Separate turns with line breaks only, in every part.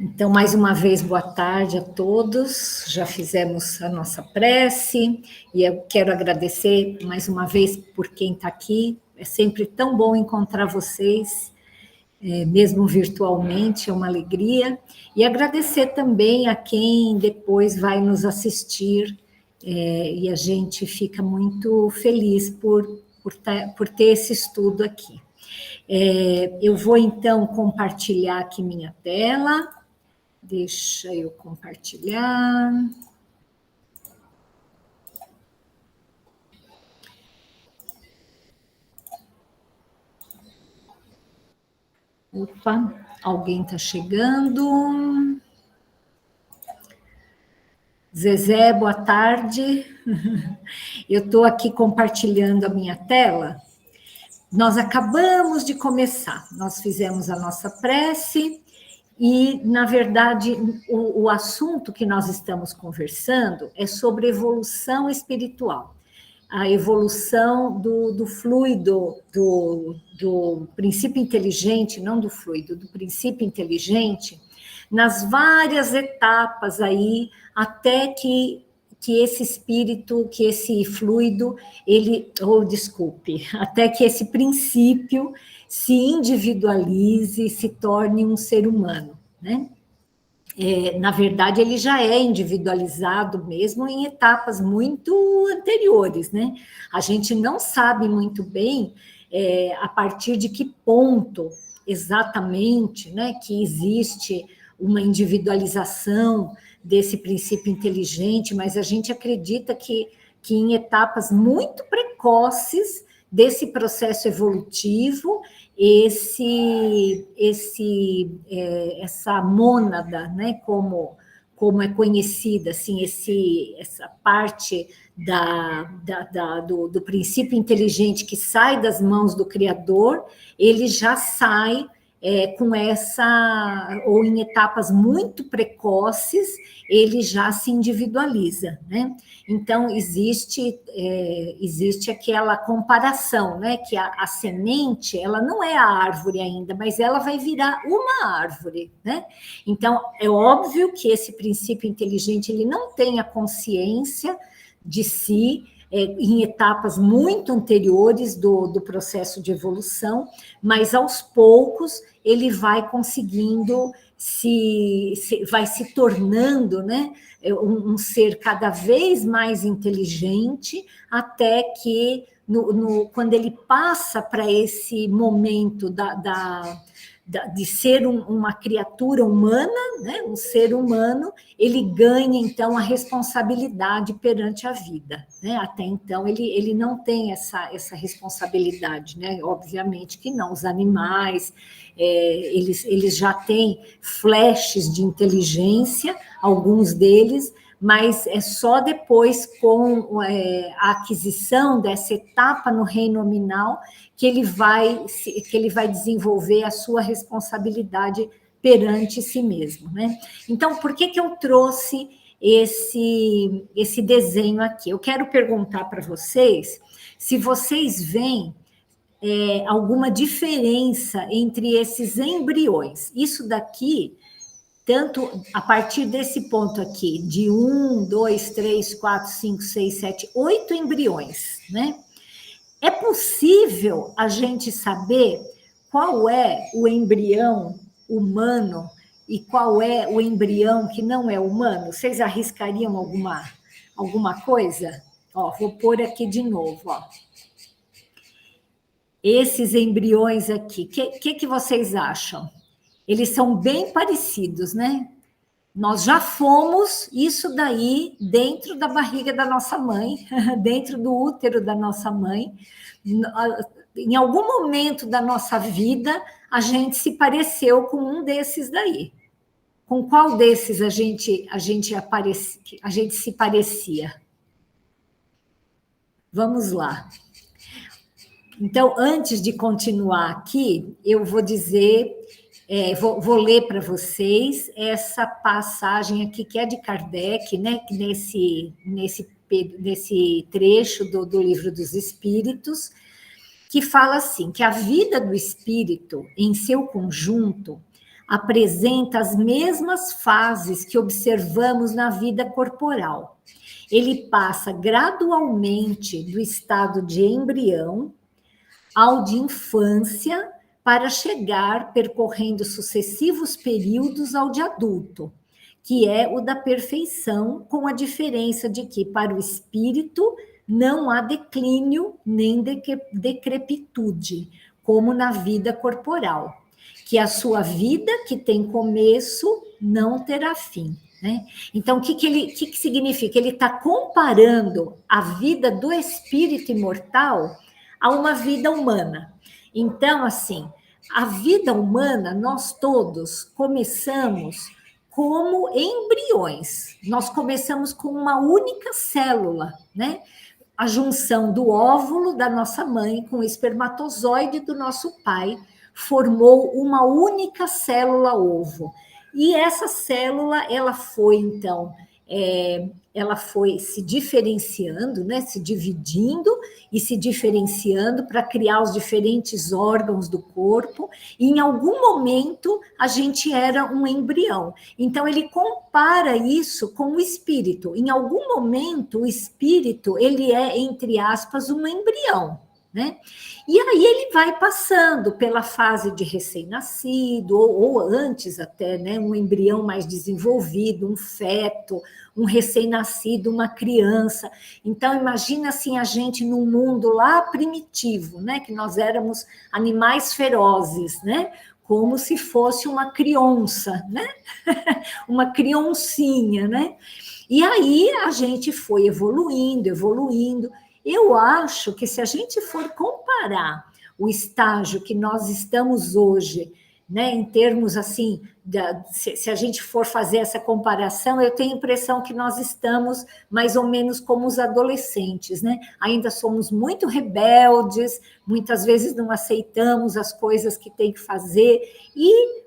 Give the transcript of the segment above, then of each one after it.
Então, mais uma vez, boa tarde a todos. Já fizemos a nossa prece e eu quero agradecer mais uma vez por quem está aqui. É sempre tão bom encontrar vocês, mesmo virtualmente, é uma alegria. E agradecer também a quem depois vai nos assistir, e a gente fica muito feliz por ter esse estudo aqui. Eu vou, então, compartilhar aqui minha tela. Deixa eu compartilhar. Opa, alguém está chegando. Zezé, boa tarde. Eu estou aqui compartilhando a minha tela. Nós acabamos de começar, nós fizemos a nossa prece e, na verdade, o assunto que nós estamos conversando é sobre evolução espiritual. A evolução do fluido, do princípio inteligente, não do fluido, do princípio inteligente, nas várias etapas aí, até que esse espírito, que esse fluido, até que esse princípio se individualize, se torne um ser humano, né? Na verdade, ele já é individualizado mesmo em etapas muito anteriores, né? A gente não sabe muito bem a partir de que ponto exatamente, né, que existe uma individualização desse princípio inteligente, mas a gente acredita que em etapas muito precoces desse processo evolutivo, essa mônada, né, como é conhecida, assim, essa parte do princípio inteligente que sai das mãos do Criador, ele já sai com ou em etapas muito precoces, ele já se individualiza, né? Então, existe aquela comparação, né? Que a semente, ela não é a árvore ainda, mas ela vai virar uma árvore, né? Então, é óbvio que esse princípio inteligente, ele não tem a consciência de si, em etapas muito anteriores do processo de evolução, mas aos poucos ele vai conseguindo vai se tornando, né, um ser cada vez mais inteligente, até que quando ele passa para esse momento de ser uma criatura humana, né, um ser humano, ele ganha, então, a responsabilidade perante a vida, né? Até então, ele não tem essa responsabilidade, né? Obviamente que não. Os animais, eles já têm flashes de inteligência, alguns deles, mas é só depois, com a aquisição dessa etapa no reino nominal, que ele vai desenvolver a sua responsabilidade perante si mesmo, né? Então, por que eu trouxe esse desenho aqui? Eu quero perguntar para vocês se vocês veem alguma diferença entre esses embriões. Isso daqui, tanto a partir desse ponto aqui, de 1, 2, 3, 4, 5, 6, 7, 8 embriões, né? É possível a gente saber qual é o embrião humano e qual é o embrião que não é humano? Vocês arriscariam alguma coisa? Ó, vou pôr aqui de novo, ó. Esses embriões aqui, que vocês acham? Eles são bem parecidos, né? Nós já fomos isso daí dentro da barriga da nossa mãe, dentro do útero da nossa mãe. Em algum momento da nossa vida, a gente se pareceu com um desses daí. Com qual desses a gente se parecia? Vamos lá. Então, antes de continuar aqui, eu vou dizer, vou ler para vocês essa passagem aqui, que é de Kardec, né, nesse trecho do Livro dos Espíritos, que fala assim, que a vida do espírito, em seu conjunto, apresenta as mesmas fases que observamos na vida corporal. Ele passa gradualmente do estado de embrião ao de infância, para chegar, percorrendo sucessivos períodos, ao de adulto, que é o da perfeição, com a diferença de que, para o espírito, não há declínio nem decrepitude, como na vida corporal, que a sua vida, que tem começo, não terá fim. Né? Então, o que significa? Ele está comparando a vida do espírito imortal a uma vida humana. Então, assim, a vida humana, nós todos começamos como embriões. Nós começamos com uma única célula, né? A junção do óvulo da nossa mãe com o espermatozoide do nosso pai formou uma única célula ovo. E essa célula, ela foi, então, ela foi se diferenciando, né, se dividindo e se diferenciando para criar os diferentes órgãos do corpo, e em algum momento a gente era um embrião. Então ele compara isso com o espírito. Em algum momento o espírito, ele é, entre aspas, um embrião. Né? E aí ele vai passando pela fase de recém-nascido, ou antes até, né? Um embrião mais desenvolvido, um feto, um recém-nascido, uma criança. Então, imagina assim, a gente num mundo lá primitivo, né? Que nós éramos animais ferozes, né? Como se fosse uma criança, né? Uma criancinha, né? E aí a gente foi evoluindo. Eu acho que se a gente for comparar o estágio que nós estamos hoje, né, em termos assim, se a gente for fazer essa comparação, eu tenho a impressão que nós estamos mais ou menos como os adolescentes, né? Ainda somos muito rebeldes, muitas vezes não aceitamos as coisas que tem que fazer, e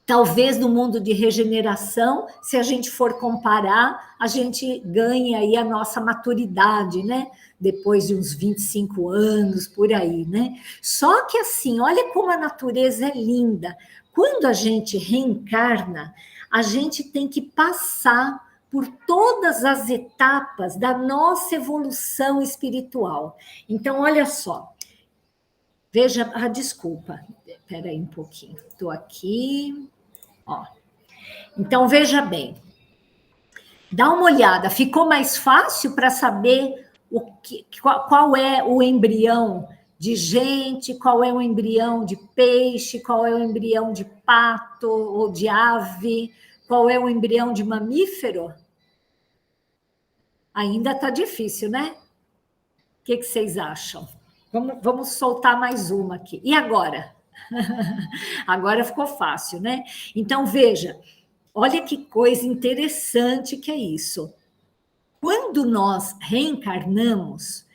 talvez no mundo de regeneração, se a gente for comparar, a gente ganha aí a nossa maturidade, né? Depois de uns 25 anos, por aí, né? Só que assim, olha como a natureza é linda. Quando a gente reencarna, a gente tem que passar por todas as etapas da nossa evolução espiritual. Então, olha só. Veja, desculpa, espera aí um pouquinho. Estou aqui. Ó. Então, veja bem, dá uma olhada, ficou mais fácil para saber qual é o embrião de gente, qual é o embrião de peixe, qual é o embrião de pato ou de ave, qual é o embrião de mamífero? Ainda está difícil, né? O que vocês acham? Vamos soltar mais uma aqui. E agora? Agora ficou fácil, né? Então, veja, olha que coisa interessante que é isso. Quando nós reencarnamos,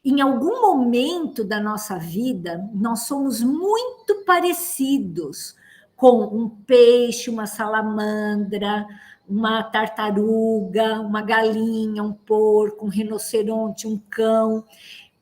em algum momento da nossa vida, nós somos muito parecidos com um peixe, uma salamandra, uma tartaruga, uma galinha, um porco, um rinoceronte, um cão.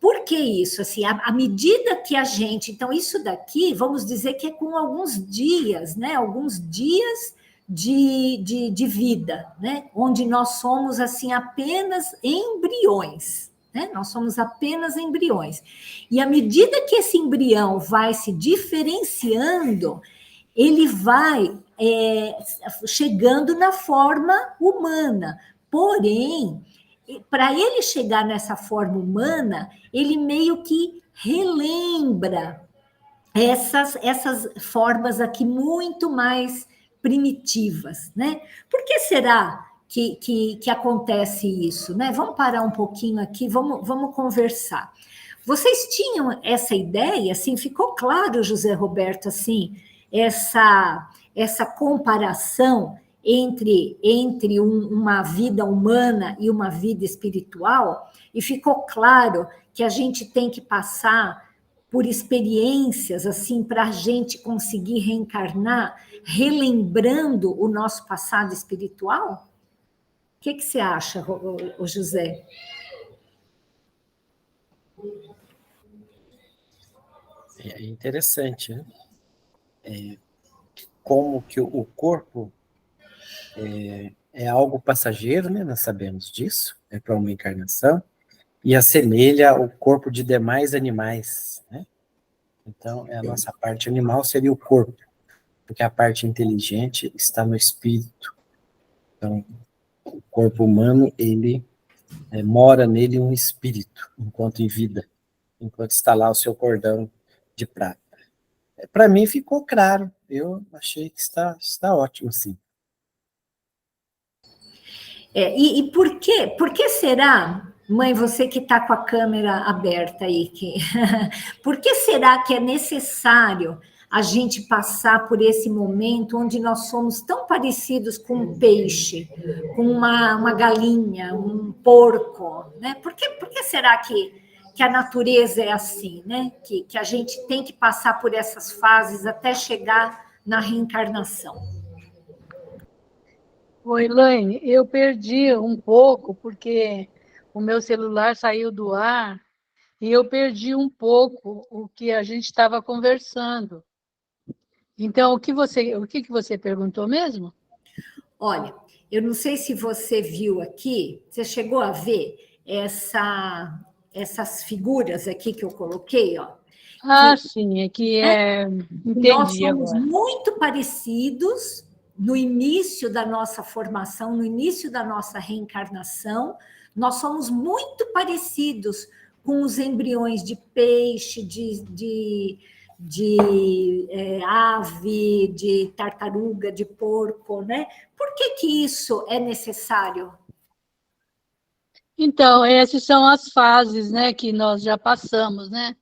Por que isso? Assim, à medida que a gente... Então, isso daqui, vamos dizer que é com alguns dias, né? Alguns dias de vida, né? Onde nós somos, assim, apenas embriões, né? Nós somos apenas embriões. E à medida que esse embrião vai se diferenciando, ele vai chegando na forma humana. Porém, para ele chegar nessa forma humana, ele meio que relembra essas formas aqui muito mais primitivas, né? Por que será que acontece isso, né? Vamos parar um pouquinho aqui, vamos conversar. Vocês tinham essa ideia, assim, ficou claro, José Roberto, assim, essa comparação entre uma vida humana e uma vida espiritual, e ficou claro que a gente tem que passar por experiências, assim, para a gente conseguir reencarnar, relembrando o nosso passado espiritual? O que você acha, José?
É interessante, né? como que o corpo é algo passageiro, né? Nós sabemos disso, é para uma encarnação, e assemelha o corpo de demais animais, né? Então, a nossa parte animal seria o corpo, porque a parte inteligente está no espírito. Então, o corpo humano, ele mora nele um espírito, enquanto em vida, enquanto está lá o seu cordão de prata. Para mim ficou claro, eu achei que está ótimo, sim.
E por quê? Por que será, mãe, você que está com a câmera aberta aí, por que será que é necessário a gente passar por esse momento onde nós somos tão parecidos com um peixe, com uma galinha, um porco, né? Por que será que a natureza é assim, né? Que a gente tem que passar por essas fases até chegar na reencarnação?
Oi, Elaine, eu perdi um pouco porque o meu celular saiu do ar e eu perdi um pouco o que a gente estava conversando. Então, o que você perguntou mesmo?
Olha, eu não sei se você viu aqui, você chegou a ver essas figuras aqui que eu coloquei, ó,
Ah, sim,
né? Nós
Entendi
somos
agora.
muito parecidos no início da nossa formação, no início da nossa reencarnação, nós somos muito parecidos com os embriões de peixe, de ave, de tartaruga, de porco, né? Por que isso é necessário?
Então, essas são as fases, né, que nós já passamos, né?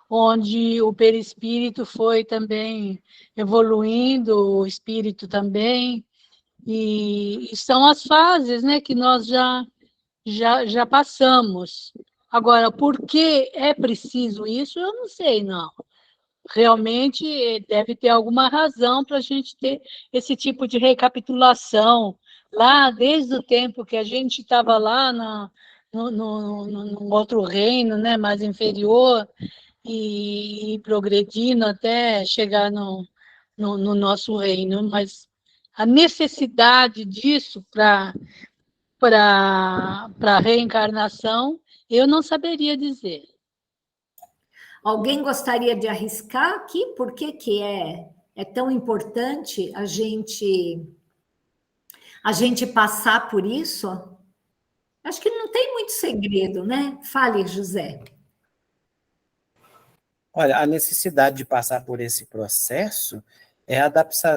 Onde o perispírito foi também evoluindo, o espírito também, e são as fases, né, que nós já passamos. Agora, por que é preciso isso? Eu não sei, não. Realmente deve ter alguma razão para a gente ter esse tipo de recapitulação, lá desde o tempo que a gente estava lá no outro reino, né, mais inferior, e progredindo até chegar no nosso reino. Mas a necessidade disso para a reencarnação, eu não saberia dizer.
Alguém gostaria de arriscar aqui? Por que é tão importante a gente passar por isso? Acho que não tem muito segredo, né? Fale, José.
Olha, a necessidade de passar por esse processo é a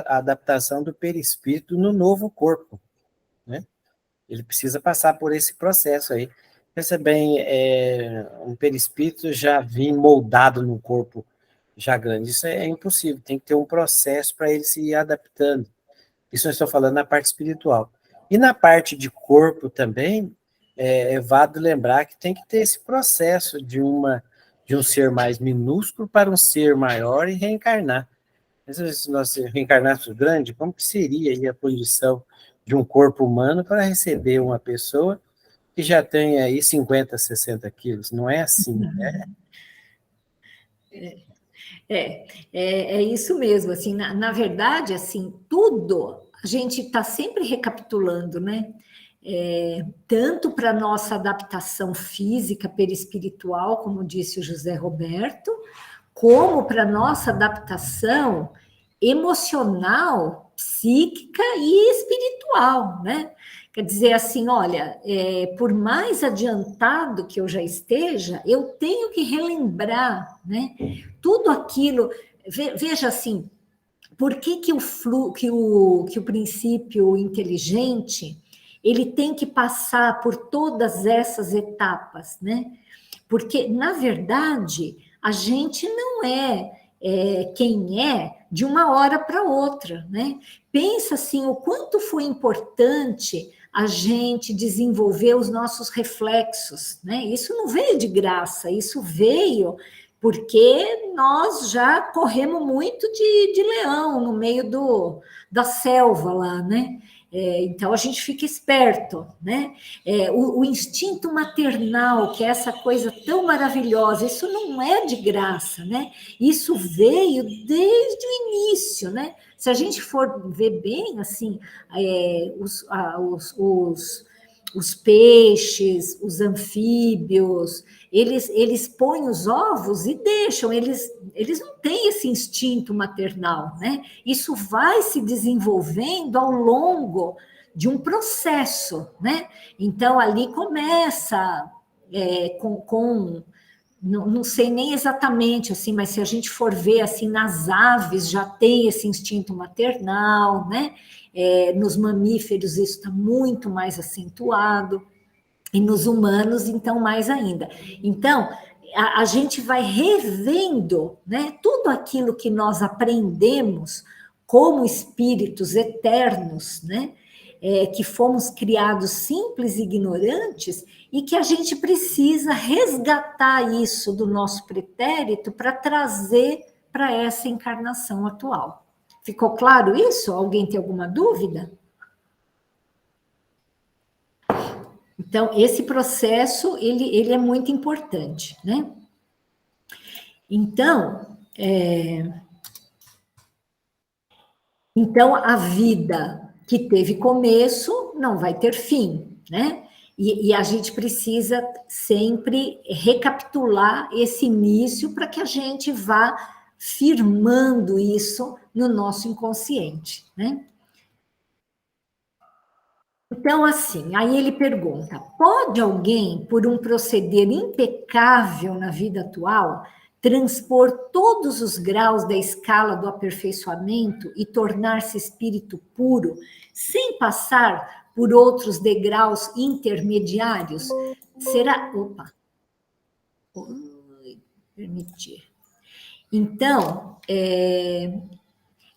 adaptação do perispírito no novo corpo, né? Ele precisa passar por esse processo aí. Pensa bem, um perispírito já vir moldado no corpo já grande. Isso é impossível, tem que ter um processo para ele se ir adaptando. Isso eu estou falando na parte espiritual. E na parte de corpo também, é válido lembrar que tem que ter esse processo de um ser mais minúsculo para um ser maior e reencarnar. Se nós reencarnássemos grande, como que seria aí a condição de um corpo humano para receber uma pessoa que já tem aí 50, 60 quilos? Não é assim, né?
É isso mesmo. Assim, na verdade, assim, tudo a gente está sempre recapitulando, né? Tanto para a nossa adaptação física, perispiritual, como disse o José Roberto, como para a nossa adaptação emocional, psíquica e espiritual, né? Quer dizer assim, olha, por mais adiantado que eu já esteja, eu tenho que relembrar, né? Tudo aquilo, veja assim, por que o princípio inteligente ele tem que passar por todas essas etapas, né? Porque, na verdade, a gente não quem é de uma hora para outra, né? Pensa assim, o quanto foi importante a gente desenvolver os nossos reflexos, né? Isso não veio de graça, isso veio porque nós já corremos muito de leão no meio da selva lá, né? Então, a gente fica esperto, né? O instinto maternal, que é essa coisa tão maravilhosa, isso não é de graça, né? Isso veio desde o início, né? Se a gente for ver bem, assim, os peixes, os anfíbios, eles põem os ovos e deixam, eles não têm esse instinto maternal, né? Isso vai se desenvolvendo ao longo de um processo, né? Então, ali começa não sei nem exatamente, assim, mas se a gente for ver, assim, nas aves já tem esse instinto maternal, né? Nos mamíferos isso está muito mais acentuado, e nos humanos, então, mais ainda. Então, a gente vai revendo, né, tudo aquilo que nós aprendemos como espíritos eternos, né, que fomos criados simples e ignorantes, e que a gente precisa resgatar isso do nosso pretérito para trazer para essa encarnação atual. Ficou claro isso? Alguém tem alguma dúvida? Então, esse processo, ele é muito importante, né? Então, a vida que teve começo não vai ter fim, né? E a gente precisa sempre recapitular esse início para que a gente vá firmando isso no nosso inconsciente, né? Então, assim, aí ele pergunta: pode alguém, por um proceder impecável na vida atual, transpor todos os graus da escala do aperfeiçoamento e tornar-se espírito puro, sem passar por outros degraus intermediários? Será. Opa! Permitir. Então,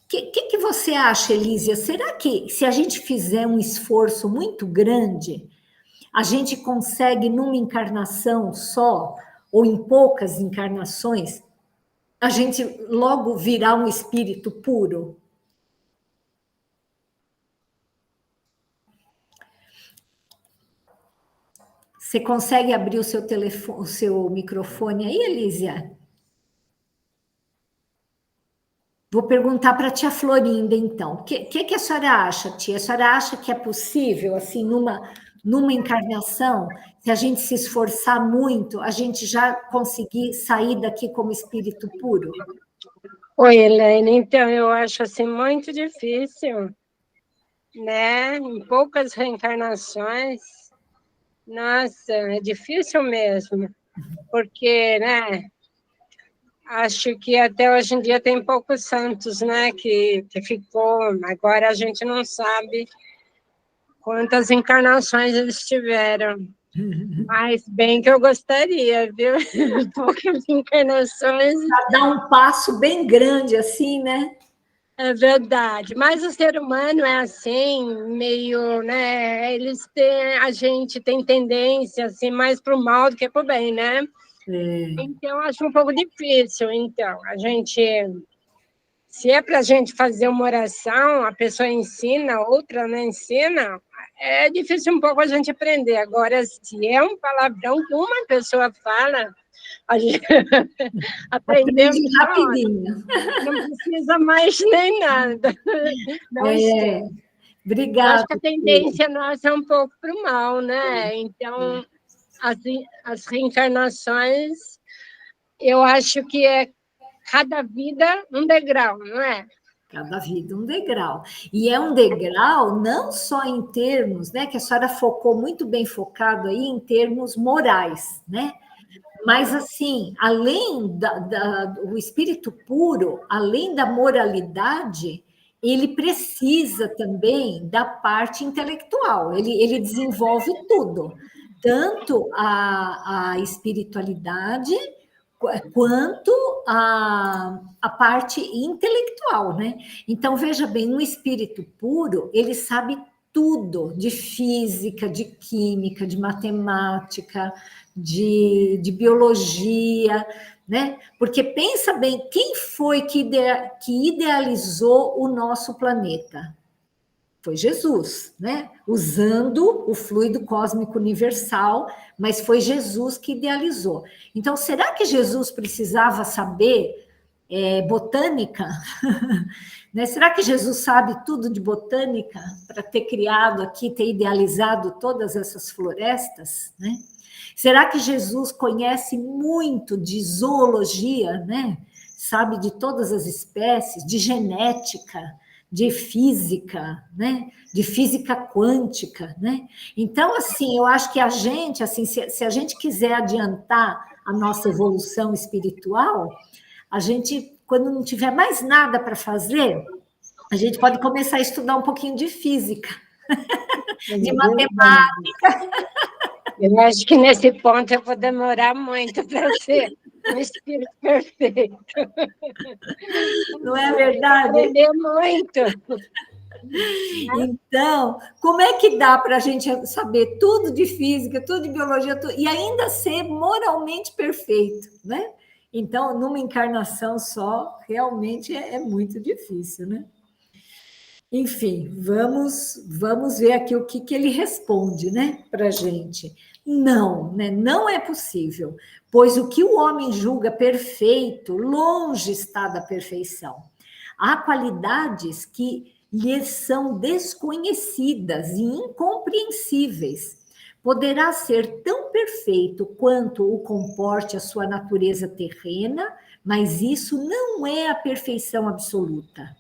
que você acha, Elísia? Será que se a gente fizer um esforço muito grande, a gente consegue, numa encarnação só, ou em poucas encarnações, a gente logo virar um espírito puro? Você consegue abrir o seu telefone, o seu microfone aí, Elísia? Vou perguntar para a tia Florinda, então. O que a senhora acha, tia? A senhora acha que é possível, assim, numa encarnação, se a gente se esforçar muito, a gente já conseguir sair daqui como espírito puro?
Oi, Helene. Então, eu acho assim muito difícil, né? Em poucas reencarnações. Nossa, é difícil mesmo, porque, né? Acho que até hoje em dia tem poucos santos, né? Que ficou. Agora a gente não sabe quantas encarnações eles tiveram. Mas bem que eu gostaria, viu? Poucas encarnações.
Para dar um passo bem grande, assim, né?
É verdade, mas o ser humano é assim, meio, né? A gente tem tendência assim mais para o mal do que para o bem, né? Então acho um pouco difícil. Então se é para a gente fazer uma oração, a pessoa ensina, outra não ensina, é difícil um pouco a gente aprender. Agora, se é um palavrão que uma pessoa fala, a gente aprendeu
rapidinho.
Não precisa mais nem nada. Não sei.
Obrigada.
Acho que a tendência nossa é um pouco para o mal, né? Então, as reencarnações, eu acho que é cada vida um degrau, não é?
Cada vida um degrau. E é um degrau não só em termos, né, que a senhora focou muito bem focado aí em termos morais, né? Mas, assim, além do espírito puro, além da moralidade, ele precisa também da parte intelectual, ele desenvolve tudo, tanto a espiritualidade quanto a parte intelectual, né? Então, veja bem, um espírito puro, ele sabe tudo de física, de química, de matemática, de biologia, né? Porque pensa bem, quem foi que idealizou o nosso planeta? Foi Jesus, né? Usando o fluido cósmico universal, mas foi Jesus que idealizou. Então, será que Jesus precisava saber botânica? Né? Será que Jesus sabe tudo de botânica para ter criado aqui, ter idealizado todas essas florestas? Né? Será que Jesus conhece muito de zoologia, né? Sabe de todas as espécies, de genética, de física, né? De física quântica, né? Então, assim, eu acho que a gente, assim, se a gente quiser adiantar a nossa evolução espiritual, a gente, quando não tiver mais nada para fazer, a gente pode começar a estudar um pouquinho de física, de matemática.
Eu acho que nesse ponto eu vou demorar muito para ser um espírito perfeito.
Não é verdade?
Aprender muito.
Então, como é que dá para a gente saber tudo de física, tudo de biologia, tudo, e ainda ser moralmente perfeito, né? Então, numa encarnação só, realmente é muito difícil, né? Enfim, vamos ver aqui o que ele responde, né, para a gente. Não, né, não é possível, pois o que o homem julga perfeito, longe está da perfeição. Há qualidades que lhes são desconhecidas e incompreensíveis. Poderá ser tão perfeito quanto o comporte a sua natureza terrena, mas isso não é a perfeição absoluta.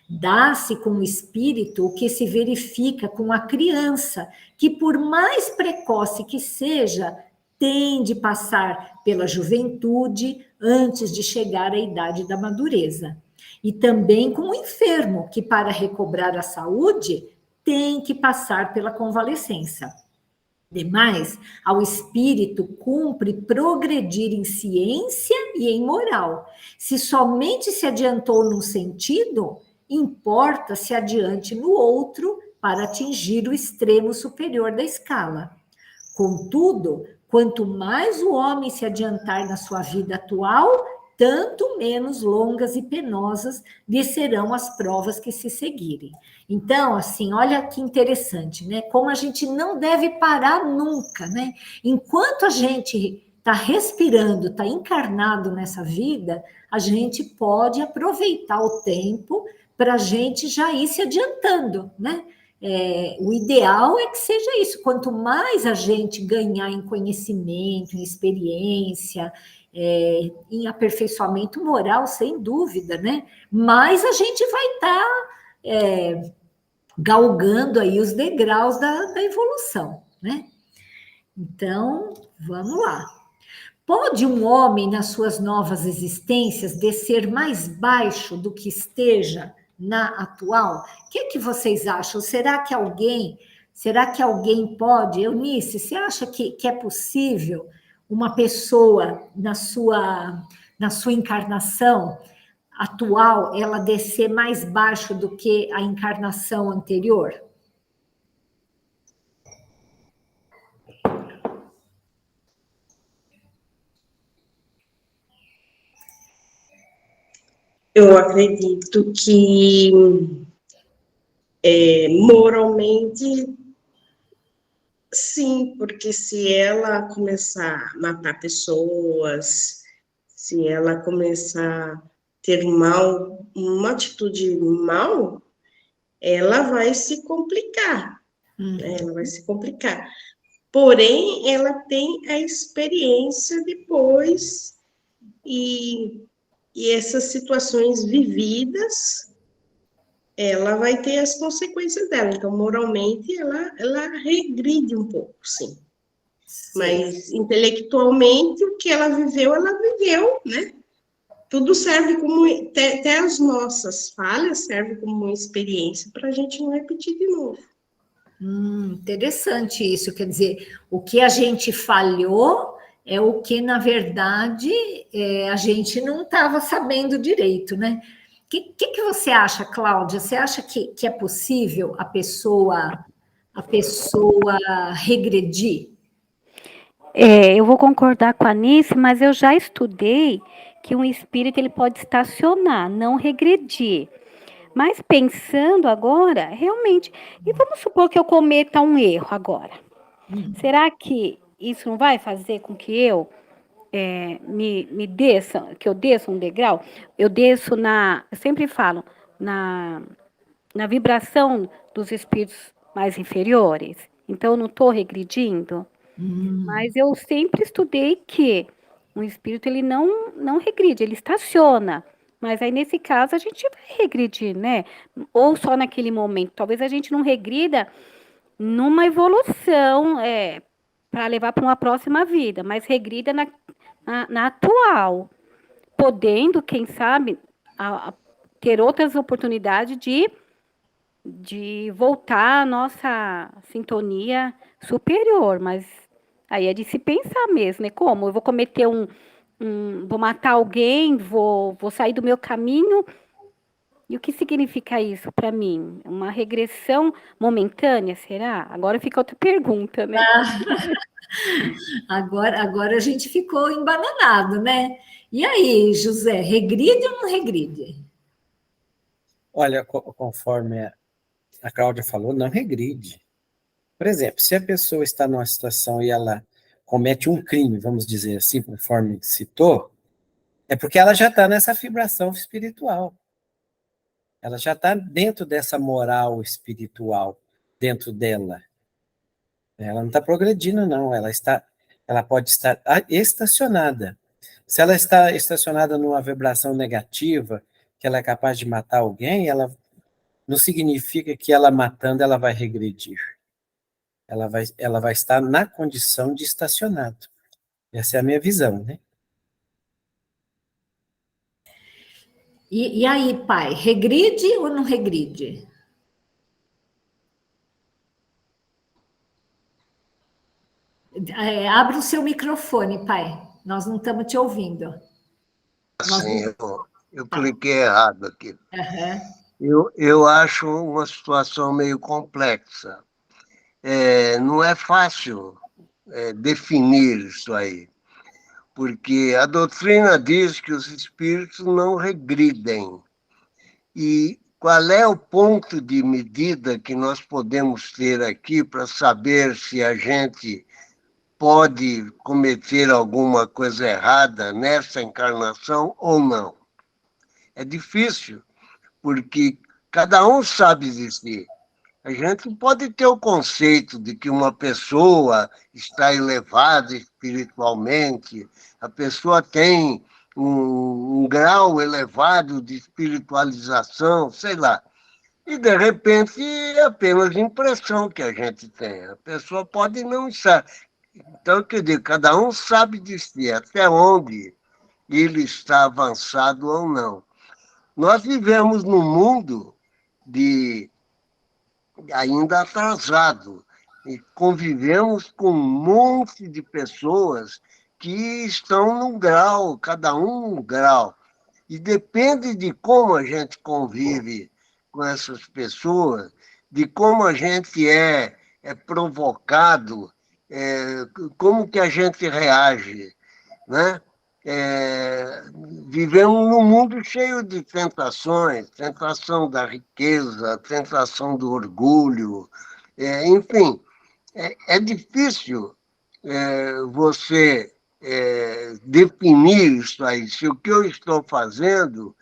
Dá-se com o espírito o que se verifica com a criança, que por mais precoce que seja, tem de passar pela juventude antes de chegar à idade da madureza. E também com o enfermo, que para recobrar a saúde tem que passar pela convalescença. Demais, ao espírito cumpre progredir em ciência e em moral. Se somente se adiantou num sentido, importa se adiante no outro para atingir o extremo superior da escala. Contudo, quanto mais o homem se adiantar na sua vida atual, tanto menos longas e penosas lhe serão as provas que se seguirem. Então, assim, olha que interessante, né? Como a gente não deve parar nunca, né? Enquanto a gente está respirando, está encarnado nessa vida, a gente pode aproveitar o tempo para a gente já ir se adiantando, né? O ideal é que seja isso. Quanto mais a gente ganhar em conhecimento, em experiência, em aperfeiçoamento moral, sem dúvida, né? Mais a gente vai estar galgando aí os degraus da evolução, né? Então, vamos lá. Pode um homem, nas suas novas existências, descer mais baixo do que esteja na atual? O que vocês acham? Será que alguém pode? Eunice, você acha que é possível uma pessoa na sua encarnação atual, ela descer mais baixo do que a encarnação anterior?
Eu acredito que moralmente, sim, porque se ela começar a matar pessoas, se ela começar a ter uma atitude mal, ela vai se complicar, ela vai se complicar. Porém, ela tem a experiência depois e essas situações vividas, ela vai ter as consequências dela. Então, moralmente, ela regride um pouco, sim. Mas, intelectualmente, o que ela viveu, né? Tudo serve como, até as nossas falhas servem como uma experiência para a gente não repetir de novo.
Interessante isso, quer dizer, o que a gente falhou é o que, na verdade, a gente não estava sabendo direito, né? O que você acha, Cláudia? Você acha que é possível a pessoa regredir?
Eu vou concordar com a Anice, mas eu já estudei que um espírito ele pode estacionar, não regredir. Mas pensando agora, realmente, e vamos supor que eu cometa um erro agora. Será que isso não vai fazer com que eu me desça, que eu desça um degrau? Eu desço eu sempre falo, na vibração dos espíritos mais inferiores. Então, eu não estou regredindo. Mas eu sempre estudei que um espírito ele não regride, ele estaciona. Mas aí, nesse caso, a gente vai regredir, né? Ou só naquele momento. Talvez a gente não regrida numa evolução para levar para uma próxima vida, mas regrida na atual, podendo, quem sabe, ter outras oportunidades de voltar à nossa sintonia superior, mas aí é de se pensar mesmo, né? Como? Eu vou cometer vou matar alguém, vou sair do meu caminho, e o que significa isso para mim? Uma regressão momentânea, será? Agora fica outra pergunta, né?
Agora a gente ficou embananado, né? E aí, José, regride ou não regride?
Olha, conforme a Cláudia falou, não regride. Por exemplo, se a pessoa está numa situação e ela comete um crime, vamos dizer assim, conforme citou, é porque ela já está nessa vibração espiritual. Ela já está dentro dessa moral espiritual, dentro dela. Ela não está progredindo, não. Ela pode estar estacionada. Se ela está estacionada numa vibração negativa, que ela é capaz de matar alguém, ela não significa que ela matando, ela vai regredir. Ela vai estar na condição de estacionado. Essa é a minha visão, né?
E aí, pai, regride ou não regride? Abre o seu microfone, pai. Nós não estamos te ouvindo.
Sim, eu cliquei errado aqui.
Uhum.
Eu acho uma situação meio complexa. Não é fácil definir isso aí, porque a doutrina diz que os espíritos não regridem. E qual é o ponto de medida que nós podemos ter aqui para saber se a gente pode cometer alguma coisa errada nessa encarnação ou não? É difícil, porque cada um sabe de si. A gente pode ter o conceito de que uma pessoa está elevada espiritualmente, a pessoa tem um grau elevado de espiritualização, sei lá. E, de repente, é apenas impressão que a gente tem. A pessoa pode não estar. Então, quer dizer, cada um sabe de si até onde ele está avançado ou não. Nós vivemos num mundo ainda atrasado e convivemos com um monte de pessoas que estão num grau, cada um num grau. E depende de como a gente convive com essas pessoas, de como a gente é provocado, como que a gente reage, né? Vivemos num mundo cheio de tentações, tentação da riqueza, tentação do orgulho, enfim, é difícil você definir isso aí. Se o que eu estou fazendo,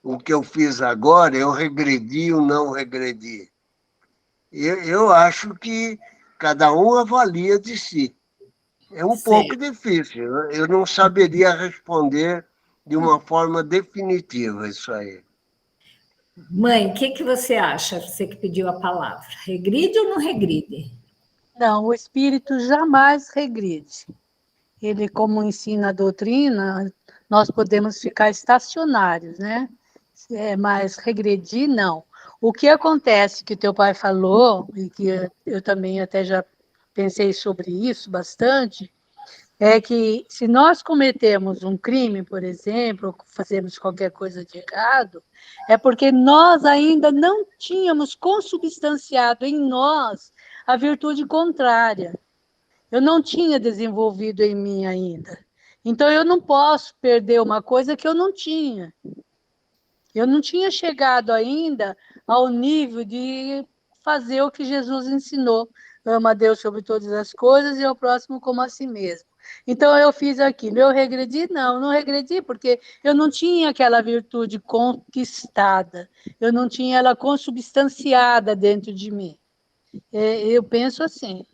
o que eu fiz agora, eu regredi ou não regredi. Eu acho que cada um avalia de si. É um pouco difícil. Eu não saberia responder de uma forma definitiva isso aí.
Mãe, o que você acha? Você que pediu a palavra. Regride ou não regride?
Não, o espírito jamais regride. Ele, como ensina a doutrina, nós podemos ficar estacionários, né? Mas regredir, não. O que acontece, que teu pai falou, e que eu também até já pensei sobre isso bastante, é que se nós cometemos um crime, por exemplo, ou fazemos qualquer coisa de errado, é porque nós ainda não tínhamos consubstanciado em nós a virtude contrária. Eu não tinha desenvolvido em mim ainda. Então, eu não posso perder uma coisa que eu não tinha. Eu não tinha chegado ainda ao nível de fazer o que Jesus ensinou. Ama a Deus sobre todas as coisas e ao próximo como a si mesmo. Então, eu fiz aquilo. Eu regredi? Não regredi, porque eu não tinha aquela virtude conquistada. Eu não tinha ela consubstanciada dentro de mim. Eu penso assim.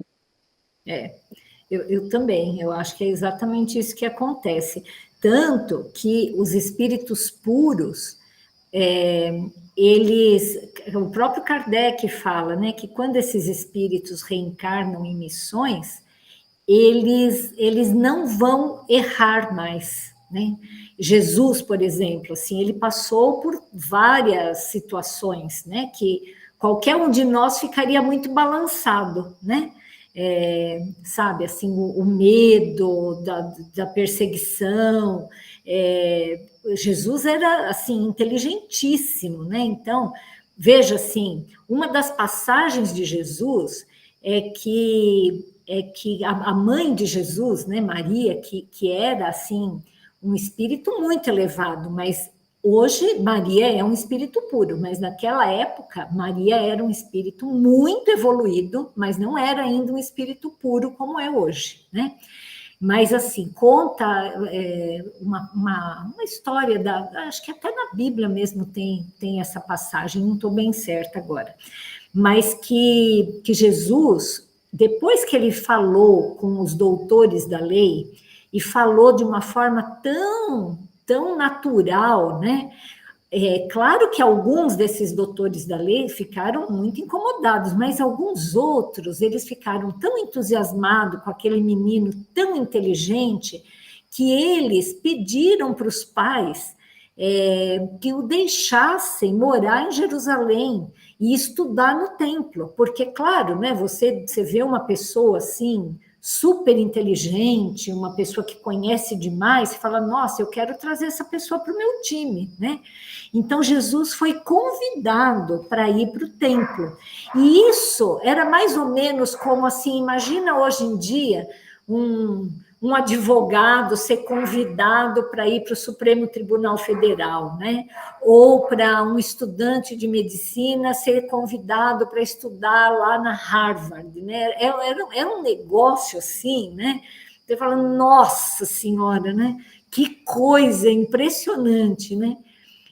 Eu também, eu acho que é exatamente isso que acontece. Tanto que os espíritos puros, o próprio Kardec fala, né, que quando esses espíritos reencarnam em missões, eles não vão errar mais, né? Jesus, por exemplo, assim, ele passou por várias situações, né, que qualquer um de nós ficaria muito balançado, né? Sabe, assim, o medo da perseguição. Jesus era, assim, inteligentíssimo, né? Então, veja, assim, uma das passagens de Jesus é que a mãe de Jesus, né, Maria, que era, assim, um espírito muito elevado, mas hoje Maria é um espírito puro, mas naquela época Maria era um espírito muito evoluído, mas não era ainda um espírito puro como é hoje, né? Mas, assim, conta uma história, acho que até na Bíblia mesmo tem essa passagem, não estou bem certa agora, mas que Jesus, depois que ele falou com os doutores da lei, e falou de uma forma tão natural, né? Claro que alguns desses doutores da lei ficaram muito incomodados, mas alguns outros, eles ficaram tão entusiasmados com aquele menino tão inteligente, que eles pediram para os pais que o deixassem morar em Jerusalém e estudar no templo, porque, claro, né, você vê uma pessoa assim, super inteligente, uma pessoa que conhece demais, e fala, nossa, eu quero trazer essa pessoa para o meu time, né? Então, Jesus foi convidado para ir para o templo. E isso era mais ou menos como assim, imagina hoje em dia um advogado ser convidado para ir para o Supremo Tribunal Federal, né? Ou para um estudante de medicina ser convidado para estudar lá na Harvard, né? Era um negócio assim, né? Você fala, nossa senhora, né? Que coisa impressionante, né?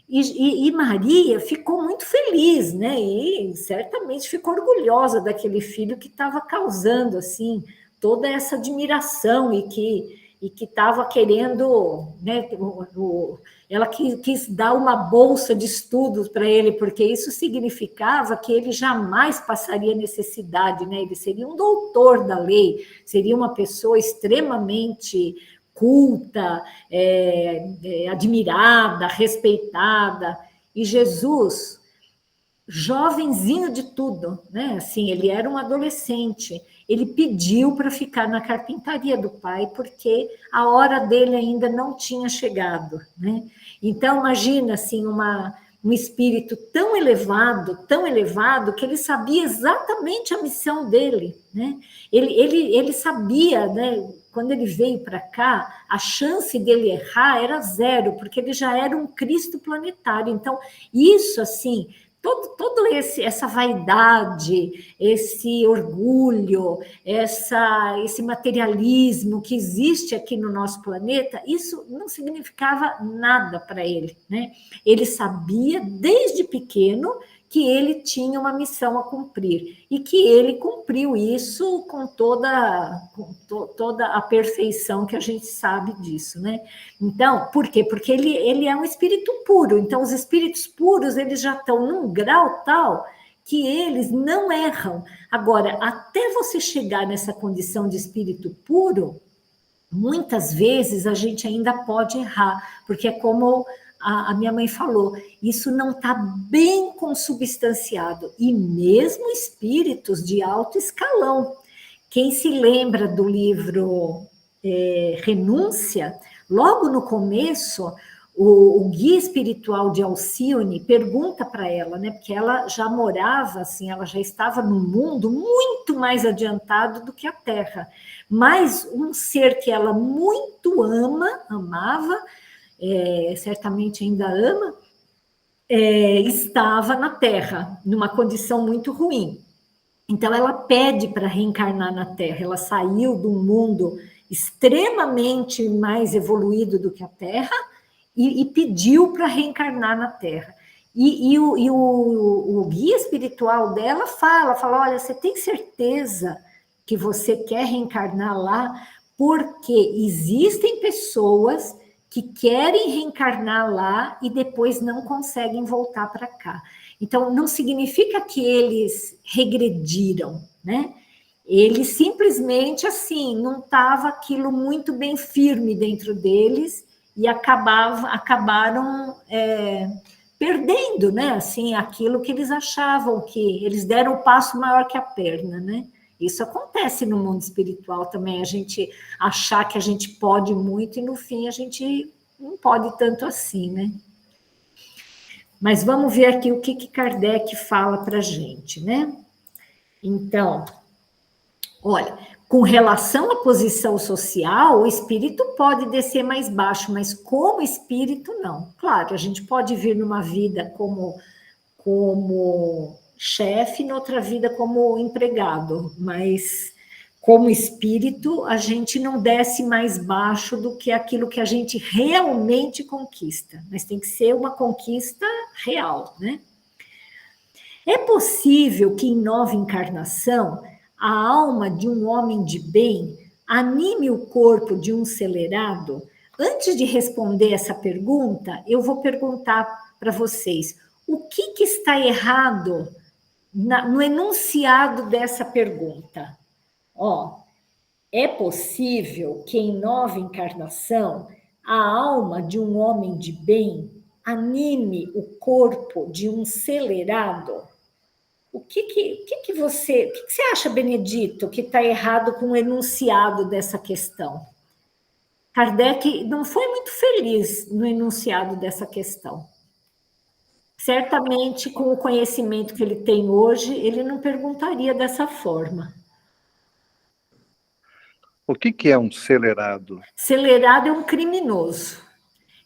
E Maria ficou muito feliz, né? E certamente ficou orgulhosa daquele filho que estava causando assim toda essa admiração e que estava querendo, né? Ela quis dar uma bolsa de estudos para ele, porque isso significava que ele jamais passaria necessidade, né? Ele seria um doutor da lei, seria uma pessoa extremamente culta, admirada, respeitada. E Jesus, jovenzinho de tudo, né? Assim, ele era um adolescente. Ele pediu para ficar na carpintaria do pai, porque a hora dele ainda não tinha chegado, né? Então, imagina, assim, um espírito tão elevado, que ele sabia exatamente a missão dele, né? Ele sabia, né? Quando ele veio para cá, a chance dele errar era zero, porque ele já era um Cristo planetário. Então, isso, assim, todo essa vaidade, esse orgulho, esse materialismo que existe aqui no nosso planeta, isso não significava nada para ele, né? Ele sabia desde pequeno que ele tinha uma missão a cumprir e que ele cumpriu isso com toda a perfeição que a gente sabe disso, né? Então, por quê? Porque ele é um espírito puro, então os espíritos puros, eles já estão num grau tal que eles não erram. Agora, até você chegar nessa condição de espírito puro, muitas vezes a gente ainda pode errar, porque é como a minha mãe falou, isso não está bem consubstanciado, e mesmo espíritos de alto escalão. Quem se lembra do livro Renúncia, logo no começo, o guia espiritual de Alcione pergunta para ela, né, porque ela já morava, assim, ela já estava no mundo muito mais adiantado do que a Terra, mas um ser que ela muito amava, certamente ainda ama, estava na Terra, numa condição muito ruim. Então, ela pede para reencarnar na Terra. Ela saiu de um mundo extremamente mais evoluído do que a Terra e pediu para reencarnar na Terra. E o guia espiritual dela fala, olha, você tem certeza que você quer reencarnar lá? Porque existem pessoas que querem reencarnar lá e depois não conseguem voltar para cá. Então, não significa que eles regrediram, né? Eles simplesmente, assim, não estava aquilo muito bem firme dentro deles e acabaram perdendo, né? Assim, aquilo que eles achavam que eles deram o passo maior que a perna, né? Isso acontece no mundo espiritual também, a gente achar que a gente pode muito e no fim a gente não pode tanto assim, né? Mas vamos ver aqui o que Kardec fala para a gente, né? Então, olha, com relação à posição social, o espírito pode descer mais baixo, mas como espírito, não. Claro, a gente pode vir numa vida como chefe, noutra vida como empregado, mas como espírito, a gente não desce mais baixo do que aquilo que a gente realmente conquista, mas tem que ser uma conquista real, né? É possível que em nova encarnação a alma de um homem de bem anime o corpo de um celerado? Antes de responder essa pergunta, eu vou perguntar para vocês, o que está errado no enunciado dessa pergunta? É possível que em nova encarnação a alma de um homem de bem anime o corpo de um celerado? O que você acha, Benedito, que está errado com o enunciado dessa questão? Kardec não foi muito feliz no enunciado dessa questão. Certamente, com o conhecimento que ele tem hoje, ele não perguntaria dessa forma.
O que é um celerado?
Celerado é um criminoso.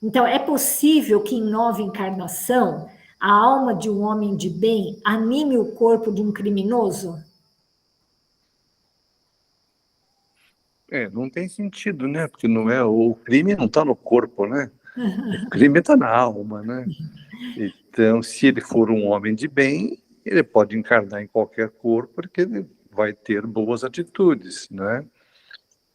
Então, é possível que em nova encarnação a alma de um homem de bem anime o corpo de um criminoso?
Não tem sentido, né? Porque não é, o crime não está no corpo, né? O crime está na alma, né? Então, se ele for um homem de bem, ele pode encarnar em qualquer corpo, porque ele vai ter boas atitudes, né?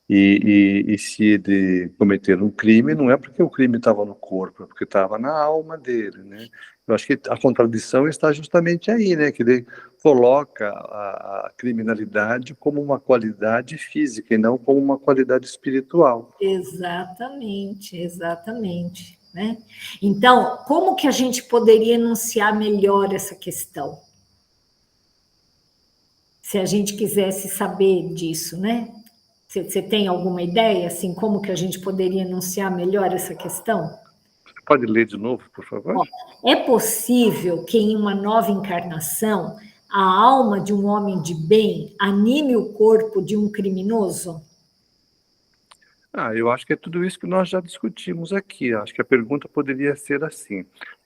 E se ele cometer um crime, não é porque o crime estava no corpo, é porque estava na alma dele, né? Eu acho que a contradição está justamente aí, né? Que ele coloca a criminalidade como uma qualidade física e não como uma qualidade espiritual.
Exatamente, exatamente, né? Então, como que a gente poderia enunciar melhor essa questão? Se a gente quisesse saber disso, né? Você tem alguma ideia, assim, como que a gente poderia enunciar melhor essa questão?
Você pode ler de novo, por favor?
É possível que em uma nova encarnação a alma de um homem de bem anime o corpo de um criminoso?
Eu acho que é tudo isso que nós já discutimos aqui. Acho que a pergunta poderia ser assim: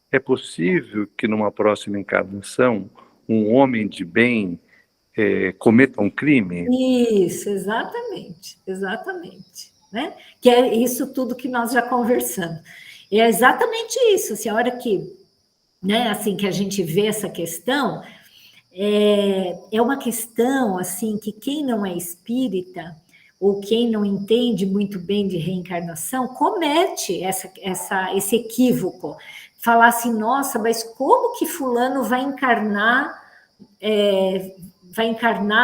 é possível que numa próxima encarnação um homem de bem cometa um crime?
Isso, exatamente, exatamente, né? Que é isso tudo que nós já conversamos. É exatamente isso, assim, a hora que, né, assim, que a gente vê essa questão, é uma questão, assim, que quem não é espírita, ou quem não entende muito bem de reencarnação, comete esse equívoco. Falar assim, nossa, mas como que fulano vai encarnar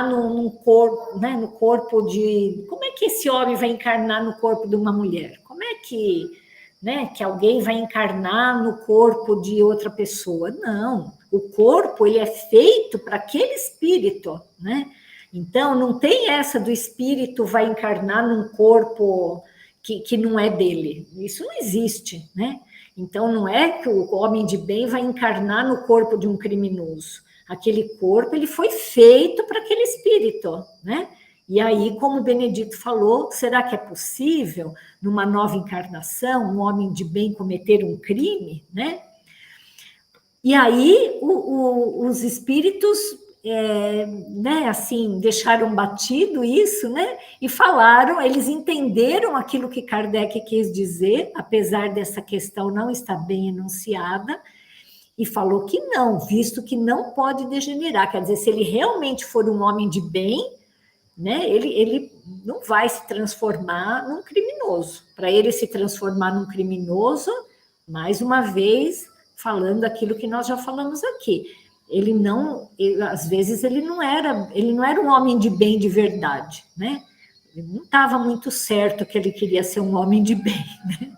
num corpo, né, no corpo de... Como é que esse homem vai encarnar no corpo de uma mulher? Como é que, né, que alguém vai encarnar no corpo de outra pessoa? Não, o corpo ele é feito para aquele espírito, né? Então, não tem essa do espírito vai encarnar num corpo que não é dele. Isso não existe, né? Então, não é que o homem de bem vai encarnar no corpo de um criminoso. Aquele corpo ele foi feito para aquele espírito, né? E aí, como o Benedito falou, será que é possível, numa nova encarnação, um homem de bem cometer um crime, né? E aí os espíritos, né, assim, deixaram batido isso, né, e falaram, eles entenderam aquilo que Kardec quis dizer, apesar dessa questão não estar bem enunciada, e falou que não, visto que não pode degenerar, quer dizer, se ele realmente for um homem de bem, né, ele não vai se transformar num criminoso. Para ele se transformar num criminoso, mais uma vez, falando aquilo que nós já falamos aqui, às vezes ele não era um homem de bem de verdade, né? Ele não estava muito certo que ele queria ser um homem de bem, né?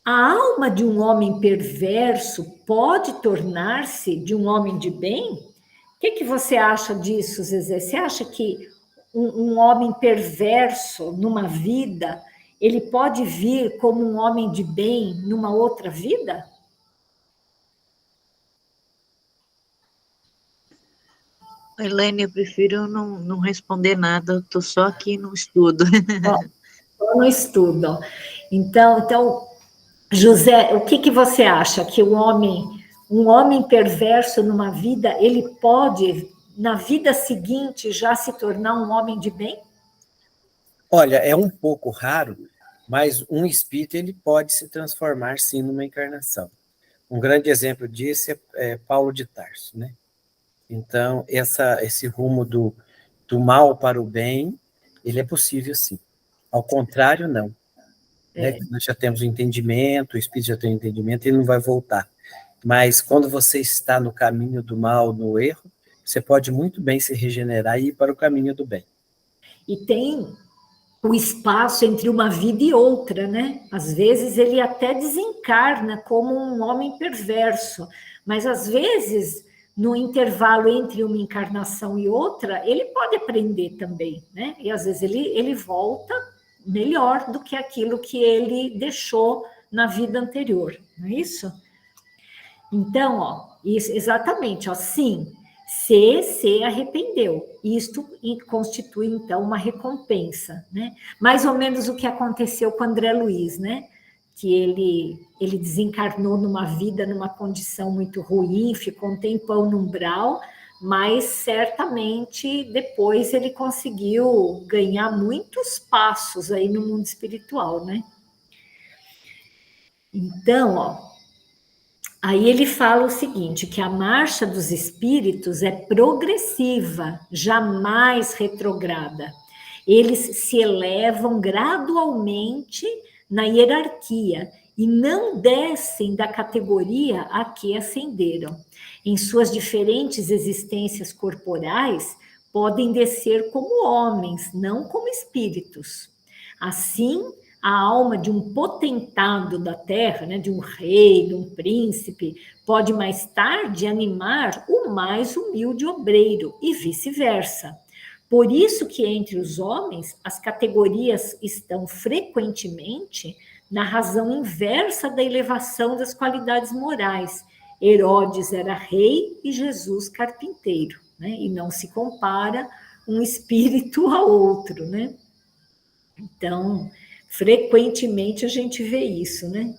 A alma de um homem perverso pode tornar-se de um homem de bem? O que você acha disso, Zezé? Você acha que um homem perverso numa vida, ele pode vir como um homem de bem numa outra vida?
Elaine, eu prefiro não responder nada, estou só aqui no estudo.
Só no estudo. Então, José, o que você acha? Que um homem perverso numa vida, ele pode, na vida seguinte, já se tornar um homem de bem?
Olha, é um pouco raro, mas um espírito ele pode se transformar, sim, numa encarnação. Um grande exemplo disso é Paulo de Tarso, né? Então, esse rumo do mal para o bem, ele é possível, sim. Ao contrário, não. Nós já temos o entendimento, o espírito já tem o entendimento, ele não vai voltar. Mas quando você está no caminho do mal, no erro, você pode muito bem se regenerar e ir para o caminho do bem.
E tem o espaço entre uma vida e outra, né? Às vezes ele até desencarna como um homem perverso, mas às vezes, no intervalo entre uma encarnação e outra, ele pode aprender também, né? E às vezes ele volta melhor do que aquilo que ele deixou na vida anterior, não é isso? Então, isso, exatamente, sim, se arrependeu, isto constitui, então, uma recompensa, né? Mais ou menos o que aconteceu com André Luiz, né? Que ele desencarnou numa vida, numa condição muito ruim, ficou um tempão no umbral, mas certamente depois ele conseguiu ganhar muitos passos aí no mundo espiritual, né? Então, aí ele fala o seguinte, que a marcha dos espíritos é progressiva, jamais retrograda. Eles se elevam gradualmente na hierarquia e não descem da categoria a que ascenderam. Em suas diferentes existências corporais, podem descer como homens, não como espíritos. Assim, a alma de um potentado da terra, né, de um rei, de um príncipe, pode mais tarde animar o mais humilde obreiro e vice-versa. Por isso que entre os homens as categorias estão frequentemente na razão inversa da elevação das qualidades morais. Herodes era rei e Jesus carpinteiro, né? E não se compara um espírito a outro, né? Então, frequentemente a gente vê isso, né?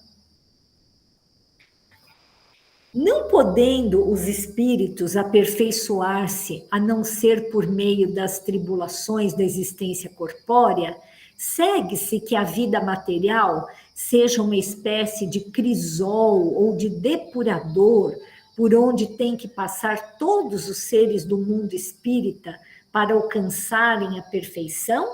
Não podendo os espíritos aperfeiçoar-se a não ser por meio das tribulações da existência corpórea, segue-se que a vida material seja uma espécie de crisol ou de depurador por onde tem que passar todos os seres do mundo espírita para alcançarem a perfeição?